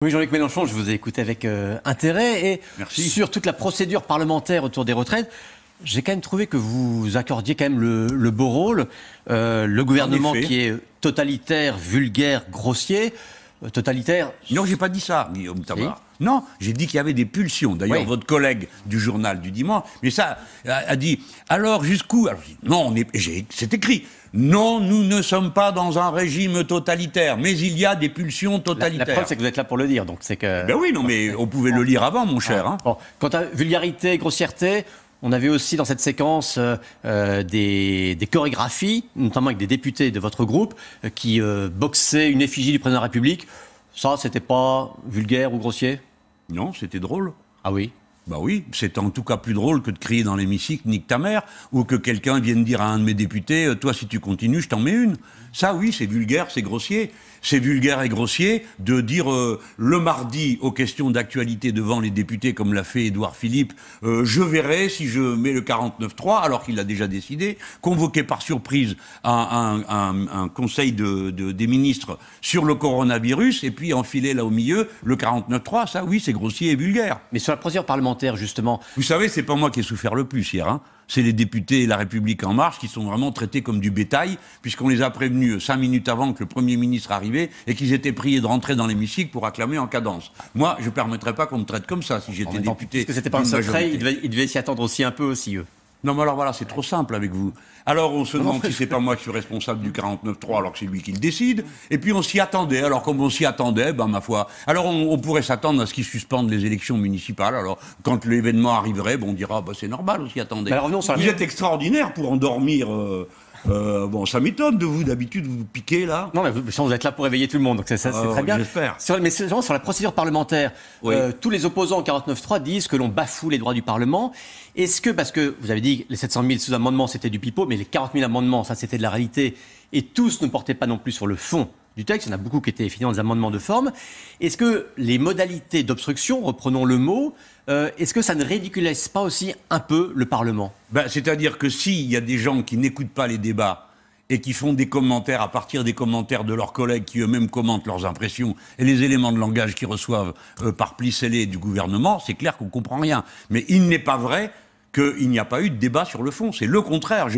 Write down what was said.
Oui, Jean-Luc Mélenchon, je vous ai écouté avec intérêt. Et Merci. sur toute la procédure parlementaire autour des retraites, j'ai quand même trouvé que vous accordiez quand même le beau rôle. Le gouvernement qui est totalitaire, vulgaire, grossier. Totalitaire. Non, j'ai pas dit ça, Guillaume Tabar. Non, j'ai dit qu'il y avait des pulsions. D'ailleurs, votre collègue du journal du dimanche, mais ça, a dit, alors jusqu'où? Alors, non, c'est écrit. Non, nous ne sommes pas dans un régime totalitaire, mais il y a des pulsions totalitaires. La preuve, c'est que vous êtes là pour le dire, donc c'est que... Ben oui, non, mais on pouvait le lire avant, mon cher. Hein. Bon, quant à vulgarité, grossièreté, on avait aussi dans cette séquence des chorégraphies, notamment avec des députés de votre groupe, qui boxaient une effigie du président de la République. Ça, c'était pas vulgaire ou grossier? Non, c'était drôle. Ah oui? Bah oui, c'est en tout cas plus drôle que de crier dans l'hémicycle « nique ta mère » ou que quelqu'un vienne dire à un de mes députés « toi, si tu continues, je t'en mets une ». Ça, oui, c'est vulgaire, c'est grossier. C'est vulgaire et grossier de dire le mardi aux questions d'actualité devant les députés, comme l'a fait Édouard Philippe, je verrai si je mets le 49.3, alors qu'il l'a déjà décidé, convoquer par surprise un conseil des ministres sur le coronavirus, et puis enfiler là au milieu le 49.3, ça, oui, c'est grossier et vulgaire. Mais sur la procédure parlementaire, justement... Vous savez, c'est pas moi qui ai souffert le plus hier, hein. C'est les députés La République En Marche qui sont vraiment traités comme du bétail, puisqu'on les a prévenus 5 minutes avant que le Premier ministre arrivait et qu'ils étaient priés de rentrer dans l'hémicycle pour acclamer en cadence. Moi, je ne permettrais pas qu'on me traite comme ça si j'étais député. Parce que c'était pas un secret, ils devaient s'y attendre aussi un peu aussi, eux. Non, mais alors voilà, c'est trop simple avec vous. Alors on se demande si c'est pas moi qui suis responsable du 49.3 alors que c'est lui qui le décide. Et puis on s'y attendait. Alors comme on s'y attendait, ben ma foi. Alors on pourrait s'attendre à ce qu'ils suspendent les élections municipales. Alors quand l'événement arriverait, bon, on dira, bah, c'est normal, on s'y attendait. Alors, non, vous êtes extraordinaire pour endormir. Bon, ça m'étonne de vous, d'habitude, vous piquez là. Non, mais vous êtes là pour réveiller tout le monde, donc ça, c'est très bien. J'espère. Mais sur la procédure parlementaire, oui. Tous les opposants au 49.3 disent que l'on bafoue les droits du Parlement. Est-ce que, parce que vous avez dit que les 700 000 sous-amendements, c'était du pipeau, mais les 40 000 amendements, ça, c'était de la réalité, et tous ne portaient pas non plus sur le fond du texte, il y en a beaucoup qui étaient finalement des amendements de forme. Est-ce que les modalités d'obstruction, reprenons le mot, est-ce que ça ne ridiculise pas aussi un peu le Parlement? C'est-à-dire que s'il y a des gens qui n'écoutent pas les débats et qui font des commentaires à partir des commentaires de leurs collègues qui eux-mêmes commentent leurs impressions et les éléments de langage qu'ils reçoivent par pli scellé du gouvernement, c'est clair qu'on ne comprend rien. Mais il n'est pas vrai qu'il n'y a pas eu de débat sur le fond, c'est le contraire.